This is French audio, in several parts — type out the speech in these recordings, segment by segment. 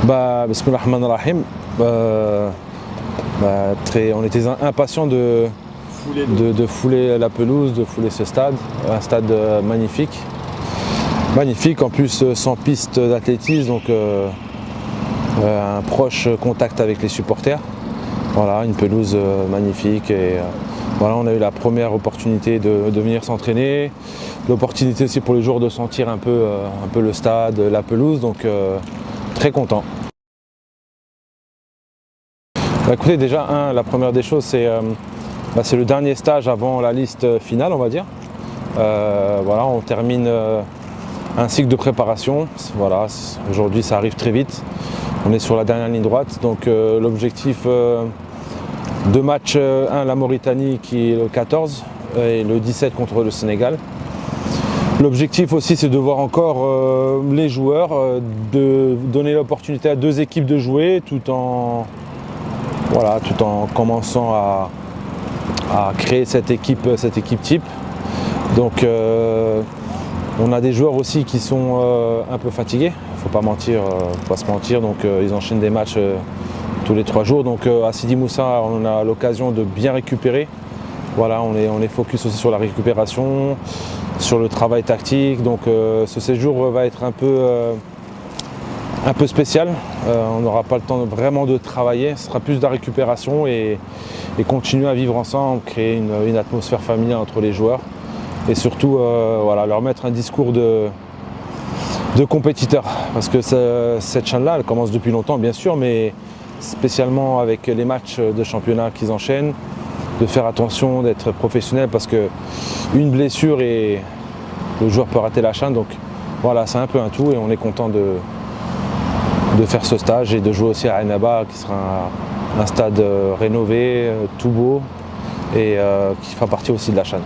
Bismillah ar-Rahman ar-Rahim. On était impatients de fouler la pelouse, de fouler ce stade. Un stade magnifique. Magnifique, en plus sans piste d'athlétisme, donc un proche contact avec les supporters. Voilà, une pelouse magnifique. Et voilà, on a eu la première opportunité de venir s'entraîner. L'opportunité aussi pour les joueurs de sentir un peu le stade, la pelouse, donc très content. Écoutez, déjà, la première des choses, c'est le dernier stage avant la liste finale, on va dire. Voilà, on termine un cycle de préparation. Voilà, aujourd'hui, ça arrive très vite. On est sur la dernière ligne droite, donc l'objectif de match 1, la Mauritanie qui est le 14 et le 17 contre le Sénégal. L'objectif aussi, c'est de voir encore les joueurs, de donner l'opportunité à deux équipes de jouer tout en commençant à créer cette équipe type. Donc on a des joueurs aussi qui sont un peu fatigués, faut pas se mentir, donc ils enchaînent des matchs tous les 3 jours. Donc à Sidi Moussa, on a l'occasion de bien récupérer. Voilà, on est focus aussi sur la récupération, sur le travail tactique. Donc ce séjour va être un peu spécial. On n'aura pas le temps vraiment de travailler, ce sera plus de la récupération et continuer à vivre ensemble, créer une atmosphère familiale entre les joueurs et surtout leur mettre un discours de compétiteur. Parce que cette chaîne-là, elle commence depuis longtemps bien sûr, mais spécialement avec les matchs de championnat qu'ils enchaînent, de faire attention, d'être professionnel parce qu'une blessure et le joueur peut rater la chaîne. Donc voilà, c'est un peu un tout et on est content de faire ce stage et de jouer aussi à Annaba qui sera un stade rénové, tout beau et qui fera partie aussi de la chaîne.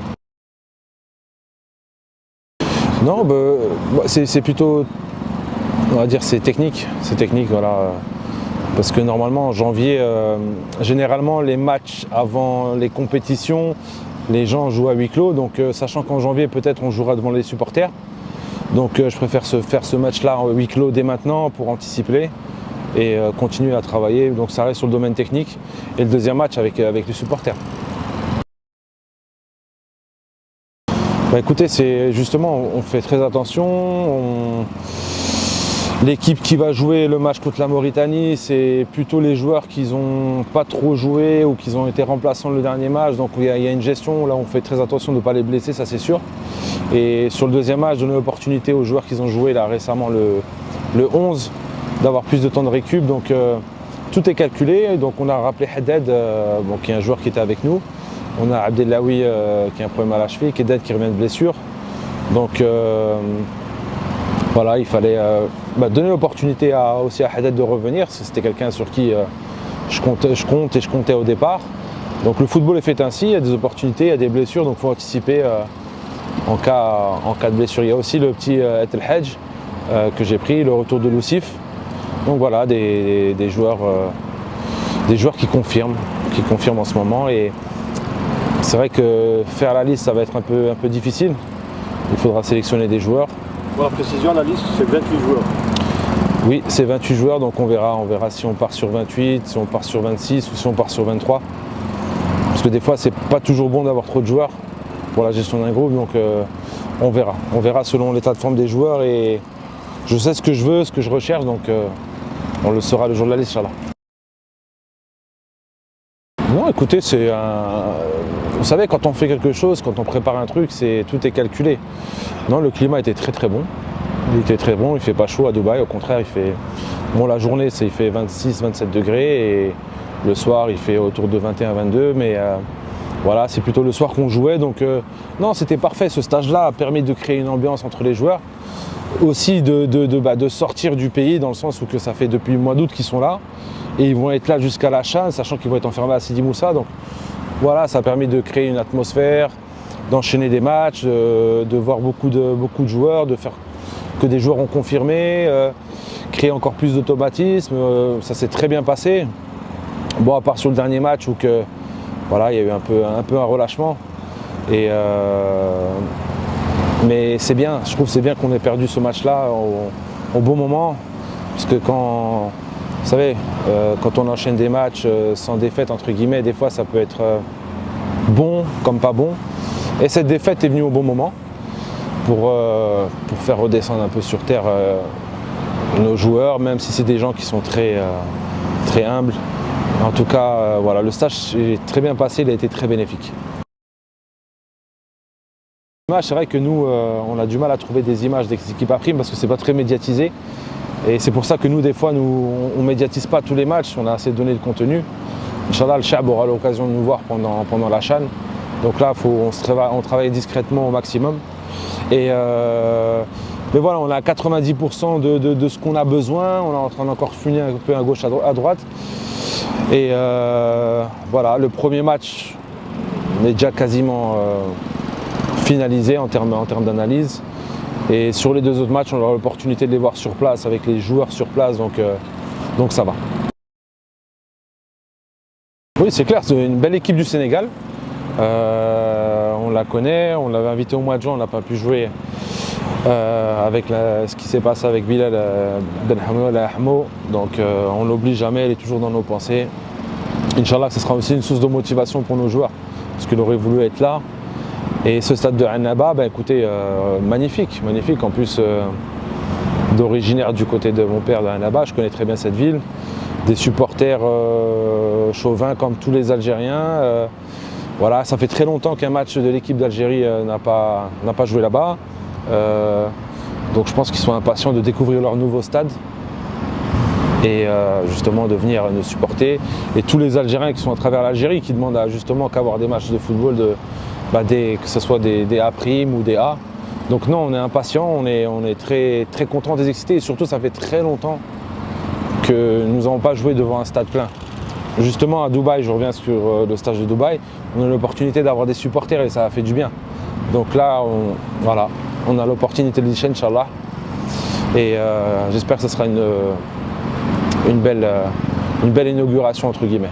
Non, c'est plutôt, on va dire, c'est technique, voilà. Parce que normalement en janvier, généralement les matchs avant les compétitions, les gens jouent à huis clos, donc sachant qu'en janvier peut-être on jouera devant les supporters. Donc je préfère faire ce match-là en huis clos dès maintenant pour anticiper et continuer à travailler. Donc ça reste sur le domaine technique et le deuxième match avec les supporters. Écoutez, c'est justement, on fait très attention. L'équipe qui va jouer le match contre la Mauritanie, c'est plutôt les joueurs qui n'ont pas trop joué ou qui ont été remplaçants le dernier match. Donc il y a une gestion, là on fait très attention de ne pas les blesser, ça c'est sûr. Et sur le deuxième match, donner l'opportunité aux joueurs qui ont joué là récemment le 11 d'avoir plus de temps de récup. Donc tout est calculé. Donc on a rappelé Haddad, qui est un joueur qui était avec nous. On a Abdellaoui qui a un problème à la cheville, Kedad qui revient de blessure. Donc voilà, il fallait donner l'opportunité aussi à Haddad de revenir. C'était quelqu'un sur qui je comptais au départ. Donc le football est fait ainsi, il y a des opportunités, il y a des blessures, donc il faut anticiper en cas de blessure. Il y a aussi le petit Et El Hadj que j'ai pris, le retour de Loussif. Donc voilà, des joueurs qui confirment en ce moment. Et c'est vrai que faire la liste, ça va être un peu difficile. Il faudra sélectionner des joueurs. Pour la précision, la liste, c'est 28 joueurs. Oui, c'est 28 joueurs, donc on verra si on part sur 28, si on part sur 26 ou si on part sur 23. Parce que des fois, c'est pas toujours bon d'avoir trop de joueurs pour la gestion d'un groupe, donc on verra. On verra selon l'état de forme des joueurs et je sais ce que je veux, ce que je recherche, donc on le saura le jour de la liste, Inch'Allah. Non, écoutez, vous savez, quand on fait quelque chose, quand on prépare un truc, tout est calculé. Non, le climat était très très bon. Il était très bon, il ne fait pas chaud à Dubaï, au contraire, la journée, il fait 26-27 degrés et le soir, il fait autour de 21-22, mais voilà, c'est plutôt le soir qu'on jouait. Donc non, c'était parfait. Ce stage-là a permis de créer une ambiance entre les joueurs. Aussi de sortir du pays, dans le sens où que ça fait depuis le mois d'août qu'ils sont là. Et ils vont être là jusqu'à la CHAN, sachant qu'ils vont être enfermés à Sidi Moussa. Donc voilà, ça a permis de créer une atmosphère, d'enchaîner des matchs, de voir beaucoup de joueurs, de faire que des joueurs ont confirmé, créer encore plus d'automatisme. Ça s'est très bien passé. Bon, à part sur le dernier match où il y a eu un peu un relâchement. Mais c'est bien, je trouve que c'est bien qu'on ait perdu ce match-là au bon moment. Parce que quand vous savez, quand on enchaîne des matchs sans défaite, entre guillemets, des fois ça peut être bon comme pas bon. Et cette défaite est venue au bon moment pour faire redescendre un peu sur terre nos joueurs, même si c'est des gens qui sont très humbles. En tout cas, voilà, le stage est très bien passé, il a été très bénéfique. C'est vrai que nous, on a du mal à trouver des images des équipes à prime parce que c'est pas très médiatisé. Et c'est pour ça que nous, des fois, on ne médiatise pas tous les matchs, on a assez donné de contenu. Inch'Allah, le Chab aura l'occasion de nous voir pendant la CHAN. Donc là, on travaille discrètement au maximum. Mais voilà, on a 90% de ce qu'on a besoin. On est en train d'encore finir un peu à gauche, à droite. Et voilà, le premier match est déjà quasiment finalisé en termes d'analyse. Et sur les 2 autres matchs, on aura l'opportunité de les voir sur place, avec les joueurs sur place, donc ça va. Oui, c'est clair, c'est une belle équipe du Sénégal. On la connaît, on l'avait invité au mois de juin, on n'a pas pu jouer avec ce qui s'est passé avec Bilal Ben Ahmo. Donc on ne l'oublie jamais, elle est toujours dans nos pensées. Inch'Allah, ce sera aussi une source de motivation pour nos joueurs, parce qu'il aurait voulu être là. Et ce stade de Annaba, écoutez, magnifique. En plus, d'originaire du côté de mon père de Annaba, je connais très bien cette ville. Des supporters chauvins comme tous les Algériens. Voilà, ça fait très longtemps qu'un match de l'équipe d'Algérie n'a pas joué là-bas. Donc je pense qu'ils sont impatients de découvrir leur nouveau stade et justement de venir nous supporter. Et tous les Algériens qui sont à travers l'Algérie qui demandent justement qu'à voir des matchs de football que ce soit des A' ou des A. Donc non, on est impatients, on est très, très contents, très excités et surtout ça fait très longtemps que nous n'avons pas joué devant un stade plein. Justement à Dubaï, je reviens sur le stage de Dubaï, on a l'opportunité d'avoir des supporters et ça a fait du bien. Donc là, on a l'opportunité de l'Isha, Inch'Allah. Et j'espère que ce sera une belle inauguration entre guillemets.